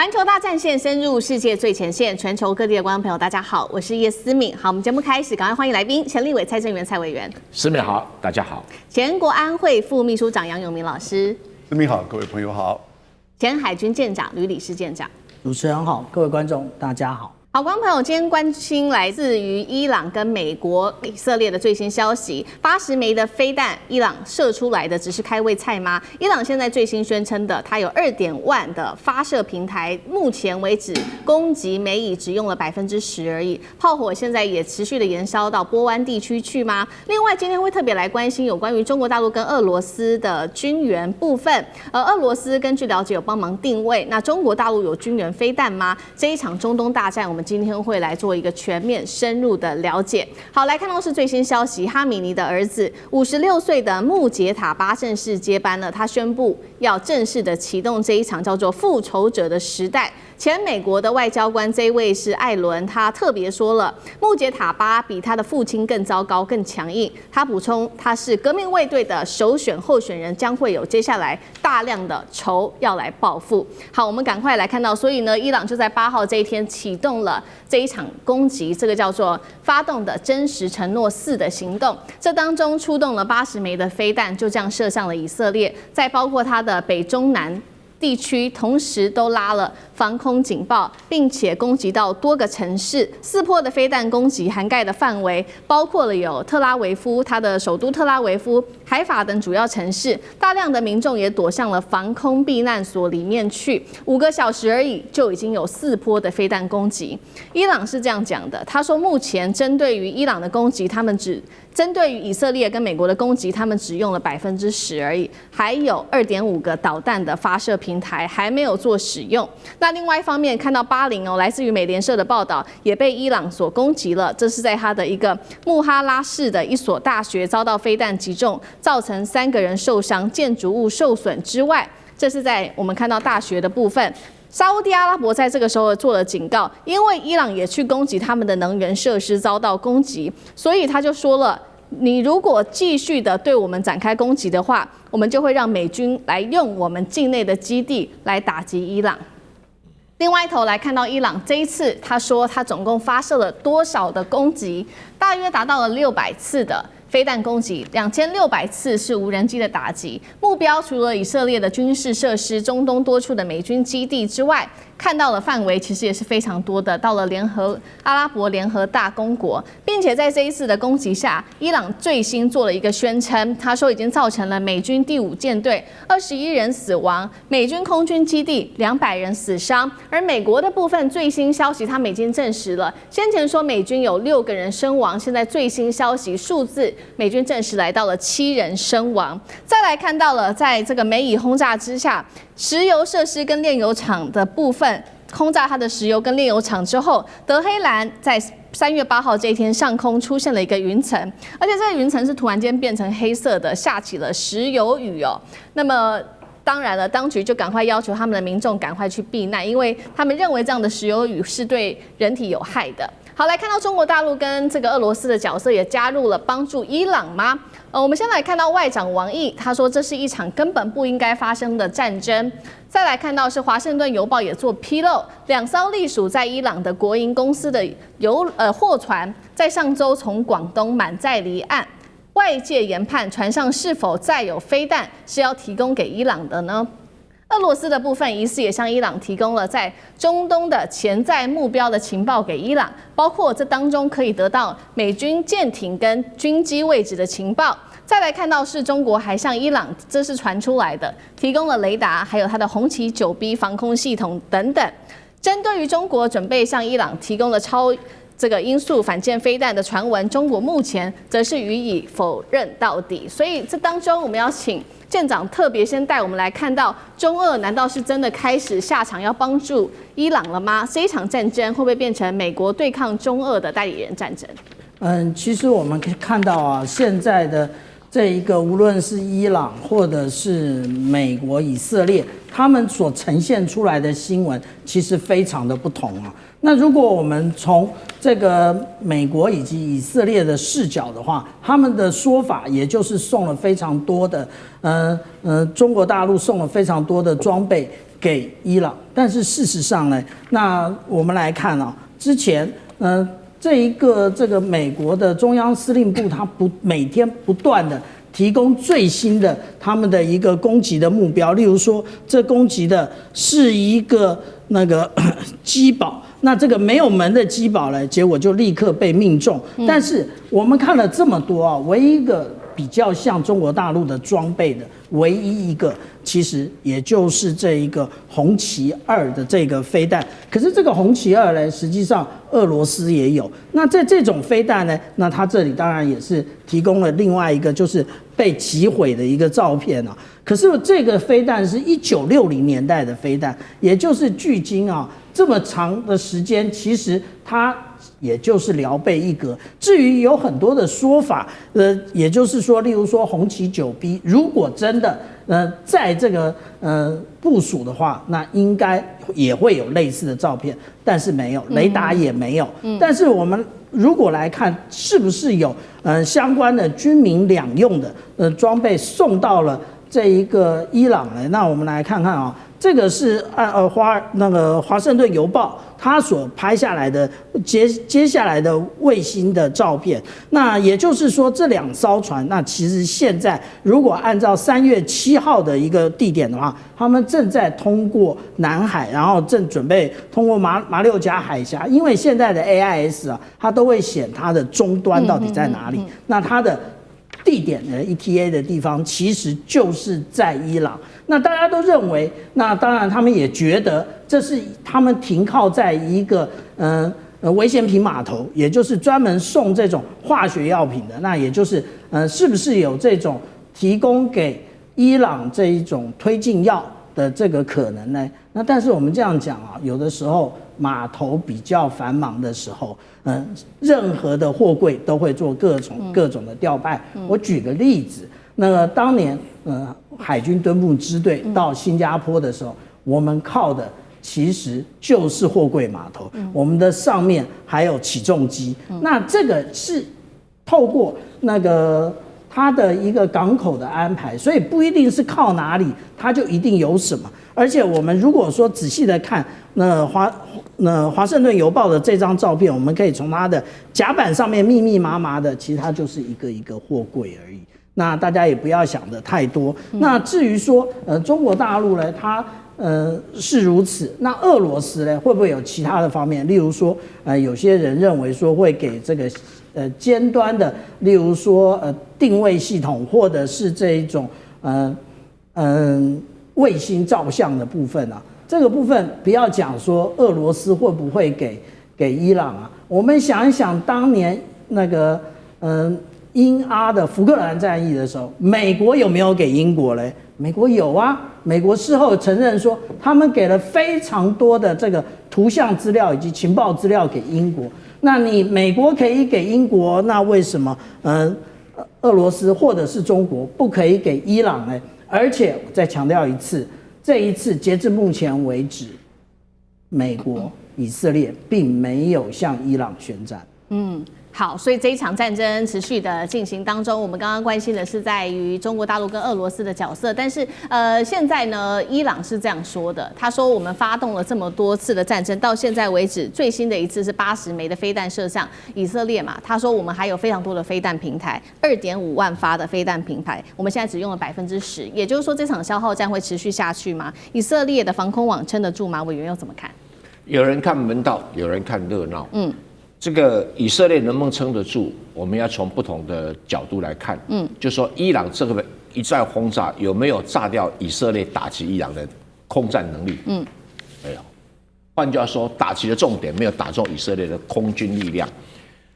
环球大战线深入世界最前线，全球各地的观众朋友，大家好，我是叶思敏。好，我们节目开始，赶快欢迎来宾，前立委蔡正元蔡委员，思敏好，大家好。前国安会副秘书长杨永明老师，思敏好，各位朋友好。前海军舰长吕礼士舰长，主持人好，各位观众大家好。好，观众朋友，今天关心来自于伊朗跟美国、以色列的最新消息，80枚的飞弹，伊朗射出来的只是开胃菜吗？伊朗现在最新宣称的，它有2.万的发射平台，目前为止攻击美以只用了10%而已，炮火现在也持续的延烧到波湾地区去吗？另外，今天会特别来关心有关于中国大陆跟俄罗斯的军援部分，俄罗斯根据了解有帮忙定位，那中国大陆有军援飞弹吗？这一场中东大战，我们今天会来做一个全面深入的了解。好，来看到是最新消息，哈米尼的儿子56岁的穆杰塔巴正式接班了，他宣布要正式的启动这一场叫做复仇者的时代。前美国的外交官这一位是艾伦，他特别说了，穆杰塔巴比他的父亲更糟糕、更强硬。他补充，他是革命卫队的首选候选人，将会有接下来大量的仇要来报复。好，我们赶快来看到，所以呢，伊朗就在8号这一天启动了这一场攻击，这个叫做发动的真实承诺4的行动。这当中出动了80枚的飞弹，就这样射向了以色列，再包括它的北中南地区同时都拉了防空警报，并且攻击到多个城市。4波的飞弹攻击涵盖的范围包括了有特拉维夫，它的首都特拉维夫、海法等主要城市，大量的民众也躲向了防空避难所里面去。5个小时而已，就已经有4波的飞弹攻击。伊朗是这样讲的，他说目前针对于伊朗的攻击，他们只针对于以色列跟美国的攻击，他们只用了10%而已，还有2.5个导弹的发射平台还没有做使用。那另外一方面，看到巴林来自于美联社的报道，也被伊朗所攻击了。这是在他的一个穆哈拉市的一所大学遭到飞弹击中，造成3个人受伤，建筑物受损之外，这是在我们看到大学的部分。沙烏地阿拉伯在这个时候做了警告，因为伊朗也去攻击他们的能源设施，遭到攻击，所以他就说了，你如果继续的对我们展开攻击的话，我们就会让美军来用我们境内的基地来打击伊朗。另外一头来看到伊朗这一次，他说他总共发射了多少的攻击，大约达到了600次的飞弹攻击，2600次是无人机的打击。目标除了以色列的军事设施、中东多处的美军基地之外，看到了范围其实也是非常多的，到了阿拉伯联合大公国，并且在这一次的攻击下，伊朗最新做了一个宣称，他说已经造成了美军第5舰队21人死亡，美军空军基地200人死伤。而美国的部分最新消息，他们已经证实了，先前说美军有6个人身亡，现在最新消息数字，美军证实来到了7人身亡。再来看到了，在这个美以轰炸之下，石油设施跟炼油厂的部分轰炸它的石油跟炼油厂之后，德黑兰在3月8号这一天上空出现了一个云层，而且这个云层是突然间变成黑色的，下起了石油雨哦。那么当然了，当局就赶快要求他们的民众赶快去避难，因为他们认为这样的石油雨是对人体有害的。好，来看到中国大陆跟这个俄罗斯的角色也加入了帮助伊朗吗？我们先来看到外长王毅，他说这是一场根本不应该发生的战争。再来看到是华盛顿邮报也做披露，2艘隶属在伊朗的国营公司的货船在上周从广东满载离岸。外界研判船上是否载有飞弹是要提供给伊朗的呢？俄罗斯的部分疑似也向伊朗提供了在中东的潜在目标的情报给伊朗，包括这当中可以得到美军舰艇跟军机位置的情报。再来看到是中国还向伊朗，这是传出来的，提供了雷达，还有它的红旗9B 防空系统等等。针对于中国准备向伊朗提供了这个音速反舰飞弹的传闻，中国目前则是予以否认到底。所以这当中我们要请舰长特别先带我们来看到，中俄难道是真的开始下场要帮助伊朗了吗？这一场战争会不会变成美国对抗中俄的代理人战争？其实我们可以看到啊，现在的这一个无论是伊朗或者是美国、以色列，他们所呈现出来的新闻其实非常的不同啊。那如果我们从这个美国以及以色列的视角的话，他们的说法也就是送了非常多的中国大陆送了非常多的装备给伊朗，但是事实上呢，那我们来看啊，之前这个美国的中央司令部，它每天不断的提供最新的他们的一个攻击的目标，例如说这攻击的是一个那个机堡，那这个没有门的机堡呢，结果就立刻被命中。但是我们看了这么多啊，唯一一个比较像中国大陆的装备的唯一一个，其实也就是这一个红旗2的这个飞弹。可是这个红旗2呢，实际上俄罗斯也有。那在这种飞弹呢，那它这里当然也是提供了另外一个就是被击毁的一个照片啊。可是这个飞弹是1960年代的飞弹，也就是距今啊这么长的时间，其实它也就是辽被一格。至于有很多的说法，也就是说，例如说红旗9B，如果真的在这个部署的话，那应该也会有类似的照片，但是没有，雷达也没有。但是我们如果来看，是不是有相关的军民两用的装备送到了这一个伊朗呢？那我们来看看啊。这个是华盛顿邮报他所拍下来的接下来的卫星的照片。那也就是说，这2艘船，那其实现在如果按照3月7号的一个地点的话，他们正在通过南海，然后正准备通过马六甲海峡。因为现在的 AIS 啊，它都会显它的终端到底在哪里。那它的地点的 ETA 的地方其实就是在伊朗。那大家都认为，那当然他们也觉得这是他们停靠在一个危险品码头，也就是专门送这种化学药品的。那也就是是不是有这种提供给伊朗这一种推进药的这个可能呢？那但是我们这样讲啊，有的时候码头比较繁忙的时候，任何的货柜都会做各种的调派。我举个例子，那个当年海军敦睦支队到新加坡的时候，我们靠的其实就是货柜码头，我们的上面还有起重机。那这个是透过那个它的一个港口的安排，所以不一定是靠哪里它就一定有什么。而且我们如果说仔细的看华盛顿邮报的这张照片，我们可以从它的甲板上面密密麻麻的，其实它就是一个一个货柜而已。那大家也不要想的太多。那至于说中国大陆呢，它是如此，那俄罗斯呢会不会有其他的方面？例如说有些人认为说会给这个尖端的，例如说定位系统，或者是这一种卫星照相的部分啊。这个部分不要讲说俄罗斯会不会给伊朗啊，我们想一想当年那个英阿的福克兰战役的时候，美国有没有给英国嘞？美国有啊，美国事后承认说他们给了非常多的这个图像资料以及情报资料给英国。那你美国可以给英国，那为什么俄罗斯或者是中国不可以给伊朗呢？而且再强调一次，这一次截至目前为止，美国、以色列并没有向伊朗宣战。好，所以这一场战争持续的进行当中，我们刚刚关心的是在于中国大陆跟俄罗斯的角色，但是现在呢，伊朗是这样说的，他说我们发动了这么多次的战争，到现在为止最新的一次是80枚的飞弹射向以色列嘛，他说我们还有非常多的飞弹平台，2.5万发的飞弹平台，我们现在只用了10%，也就是说这场消耗战会持续下去吗？以色列的防空网撑得住吗？委员又怎么看？有人看门道，有人看热闹。这个以色列能不能撑得住，我们要从不同的角度来看。就说伊朗这个一再轰炸有没有炸掉以色列打击伊朗的空战能力？没有。换句话说，打击的重点没有打中以色列的空军力量。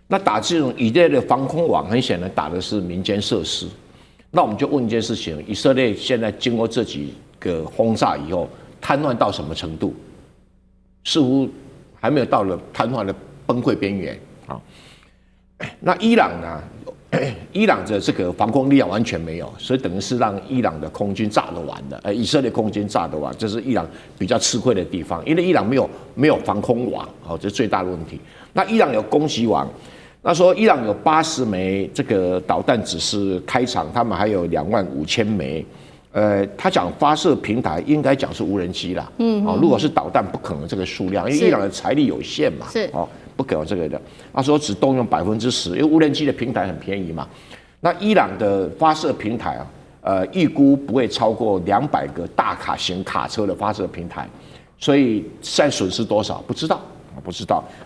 那打这种以色列的防空网，很显然打的是民间设施。那我们就问一件事情：以色列现在经过这几个轰炸以后，瘫痪到什么程度？似乎还没有到了瘫痪的崩溃边缘啊。那伊朗呢？伊朗的这个防空力量完全没有，所以等于是让伊朗的空军炸得完的，以色列空军炸得完，这是伊朗比较吃亏的地方，因为伊朗没有防空网，这是最大的问题。那伊朗有攻击网，那说伊朗有80枚这个导弹只是开场，他们还有25000枚他讲发射平台，应该讲是无人机啦。如果是导弹，不可能这个数量，因为伊朗的财力有限嘛。是不可能这个的。他说只动用10%，因为无人机的平台很便宜嘛。那伊朗的发射平台预估不会超过200个大卡型卡车的发射平台，所以现在损失多少不知道，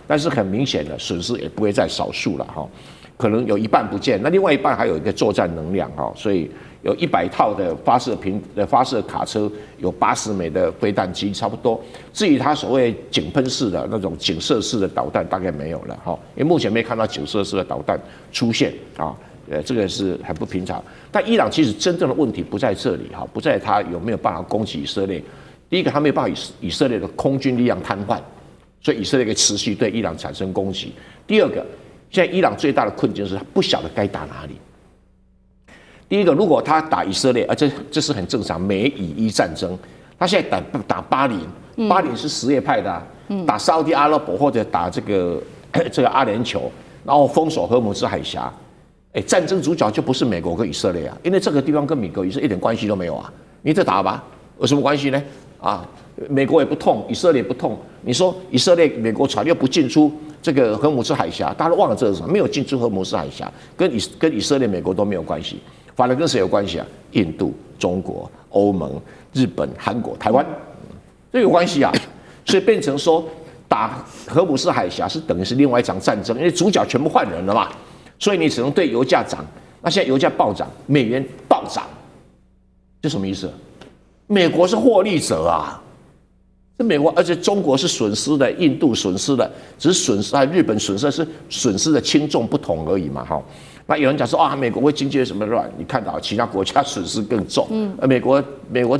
但是很明显的损失也不会在少数了哈，可能有一半不见，那另外一半还有一个作战能量哈，所以有100套的发射卡车，有80枚的飞弹机差不多。至于它所谓井喷式的那种井射式的导弹，大概没有了哈，因为目前没看到井射式的导弹出现啊。这个是很不平常。但伊朗其实真正的问题不在这里哈，不在他有没有办法攻击以色列。第一个，他没有办法以色列的空军力量瘫痪，所以以色列可以持续对伊朗产生攻击。第二个，现在伊朗最大的困境是他不晓得该打哪里。第一个，如果他打以色列，这是很正常，美以伊战争。他现在打巴林，巴林是什叶派的打沙特阿拉伯或者打这个阿联酋，然后封锁荷姆兹海峡。战争主角就不是美国跟以色列啊，因为这个地方跟美国以色列一点关系都没有啊，你这打吧，有什么关系呢？美国也不痛，以色列也不痛。你说以色列、美国船又不进出这个荷姆兹海峡，大家都忘了这是什么？没有进出荷姆兹海峡，跟以色列、美国都没有关系，反而跟谁有关系啊？印度、中国、欧盟、日本、韩国、台湾，这有关系啊。所以变成说打荷姆兹海峡是等于是另外一场战争，因为主角全部换人了嘛。所以你只能对油价涨，那现在油价暴涨，美元暴涨，这什么意思？美国是获利者啊，这美国，而且中国是损失的，印度损失的，只是损失日本损失是损失的轻重不同而已嘛，哈。那有人讲说美国会经济什么乱？你看到其他国家损失更重，美国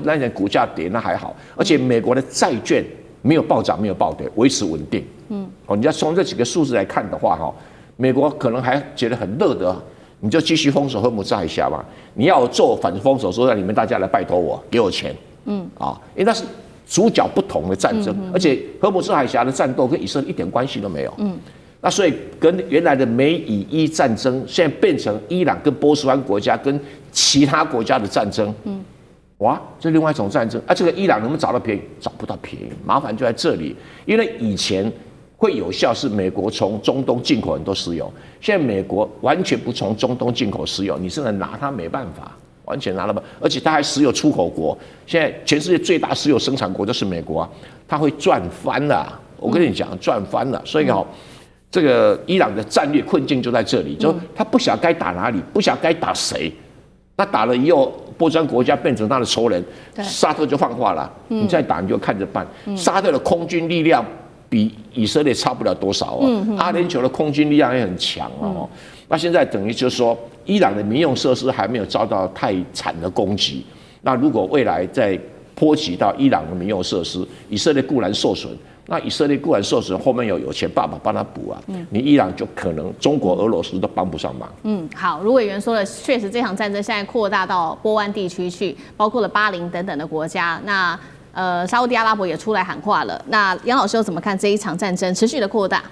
那点股价跌那还好，而且美国的债券没有暴涨，没有暴跌，维持稳定，你要从这几个数字来看的话，哈。美国可能还觉得很热的，你就继续封锁荷姆兹海峡吧。你要做反封锁，说让你们大家来拜托我，给我钱，因为那是主角不同的战争，而且荷姆兹海峡的战斗跟以色列一点关系都没有，那所以跟原来的美以伊战争，现在变成伊朗跟波斯湾国家跟其他国家的战争，哇，这另外一种战争这个伊朗能不能找到便宜？找不到便宜，麻烦就在这里，因为以前。会有效是美国从中东进口很多石油，现在美国完全不从中东进口石油，你甚至拿它没办法，完全拿了吧。而且它还石油出口国，现在全世界最大石油生产国就是美国啊，它会赚翻了。我跟你讲，赚翻了。所以这个伊朗的战略困境就在这里，就他不晓得该打哪里，不晓得该打谁。那打了以后，波斯湾国家变成他的仇人，沙特就放话了，你再打你就看着办。沙特的空军力量。比以色列差不了多少阿联酋的空军力量也很强那现在等于就是说，伊朗的民用设施还没有遭到太惨的攻击。那如果未来再波及到伊朗的民用设施，以色列固然受损，那以色列固然受损，后面有钱爸爸帮他补你伊朗就可能中国、俄罗斯都帮不上忙。好，卢委员说了，确实这场战争现在扩大到波湾地区去，包括了巴林等等的国家。那沙烏地阿拉伯也出来喊话了。那杨老师又怎么看这一场战争持续的扩大？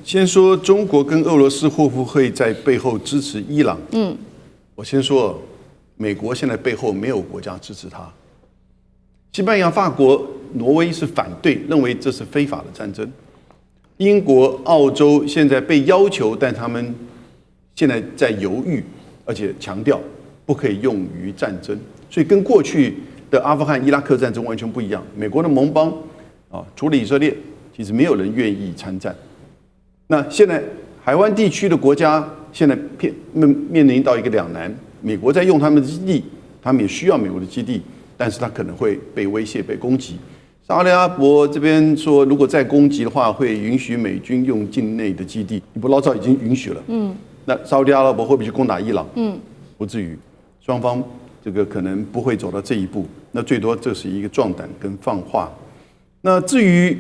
先说中国跟俄罗斯会不会在背后支持伊朗？我先说，美国现在背后没有国家支持他。西班牙、法国、挪威是反对，认为这是非法的战争。英国、澳洲现在被要求，但他们现在在犹豫，而且强调不可以用于战争，所以跟过去的阿富汗、伊拉克战争完全不一样。美国的盟邦除了以色列，其实没有人愿意参战。那现在海湾地区的国家现在面临到一个两难：美国在用他们的基地，他们也需要美国的基地，但是他可能会被威胁、被攻击。沙特阿拉伯这边说，如果再攻击的话，会允许美军用境内的基地。你不老早已经允许了。那沙特阿拉伯会不会去攻打伊朗？不至于，双方这个可能不会走到这一步。那最多这是一个壮胆跟放话。那至于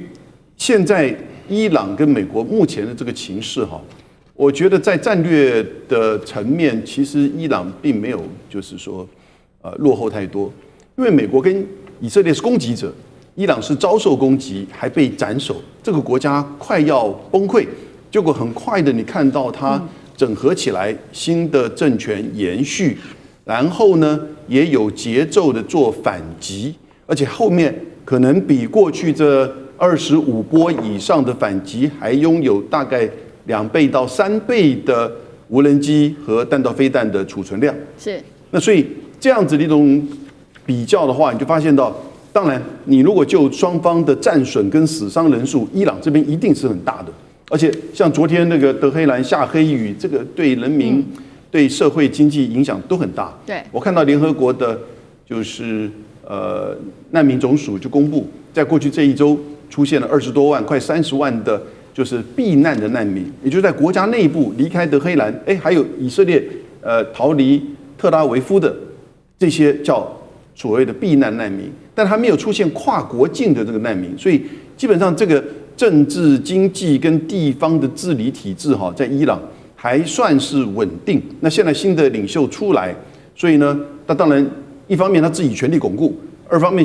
现在伊朗跟美国目前的这个情势我觉得在战略的层面，其实伊朗并没有就是说落后太多，因为美国跟以色列是攻击者，伊朗是遭受攻击还被斩首，这个国家快要崩溃。结果很快的，你看到它整合起来，新的政权延续，然后呢也有节奏的做反击，而且后面可能比过去这25波以上的反击还拥有大概2倍到3倍的无人机和弹道飞弹的储存量。是。那所以这样子的一种比较的话，你就发现到，当然你如果就双方的战损跟死伤人数，伊朗这边一定是很大的。而且像昨天那个德黑兰下黑雨，这个对人民、对社会经济影响都很大。对，我看到联合国的，就是难民总署就公布，在过去这一周出现了20多万、快30万的，就是避难的难民，也就是在国家内部离开德黑兰，还有以色列逃离特拉维夫的这些叫所谓的避难难民，但还没有出现跨国境的这个难民，所以基本上这个政治、经济跟地方的治理体制在伊朗还算是稳定。那现在新的领袖出来，所以呢，那当然一方面他自己权力巩固，二方面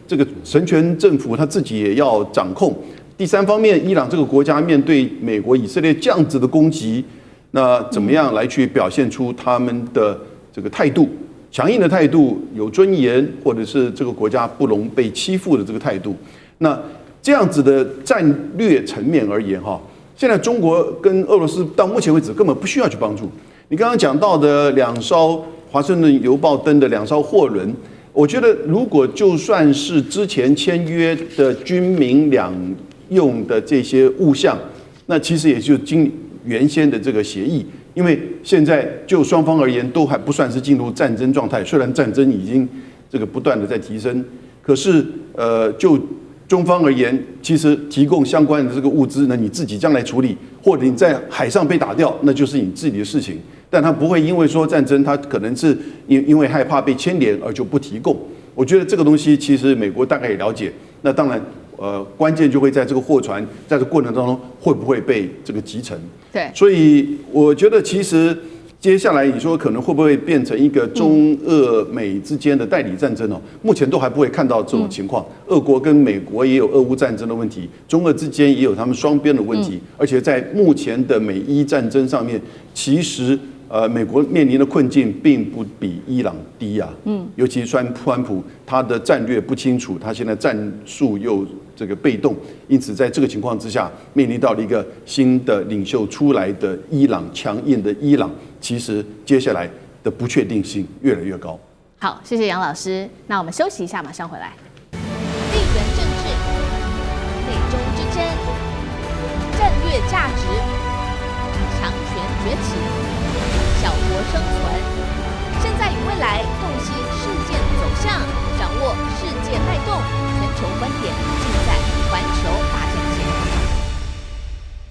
这个神权政府他自己也要掌控，第三方面伊朗这个国家面对美国、以色列这样子的攻击，那怎么样来去表现出他们的这个态度？强硬的态度，有尊严，或者是这个国家不容被欺负的这个态度。那这样子的战略层面而言，现在中国跟俄罗斯到目前为止根本不需要去帮助。你刚刚讲到的2艘华盛顿邮报登的2艘货轮，我觉得如果就算是之前签约的军民两用的这些物项，那其实也就原先的这个协议。因为现在就双方而言都还不算是进入战争状态，虽然战争已经这个不断的在提升，可是就中方而言，其实提供相关的这个物资呢，你自己将来处理，或者你在海上被打掉，那就是你自己的事情。但他不会因为说战争，他可能是因为害怕被牵连而就不提供。我觉得这个东西其实美国大概也了解。那当然，关键就会在这个货船在这过程当中会不会被这个击沉。对，所以我觉得其实接下来你说可能会不会变成一个中俄美之间的代理战争目前都还不会看到这种情况。俄国跟美国也有俄乌战争的问题，中俄之间也有他们双边的问题，而且在目前的美伊战争上面，其实美国面临的困境并不比伊朗低啊。尤其川普他的战略不清楚，他现在战术又这个被动，因此在这个情况之下，面临到了一个新的领袖出来的伊朗，强硬的伊朗，其实接下来的不确定性越来越高。好，谢谢杨老师。那我们休息一下，马上回来。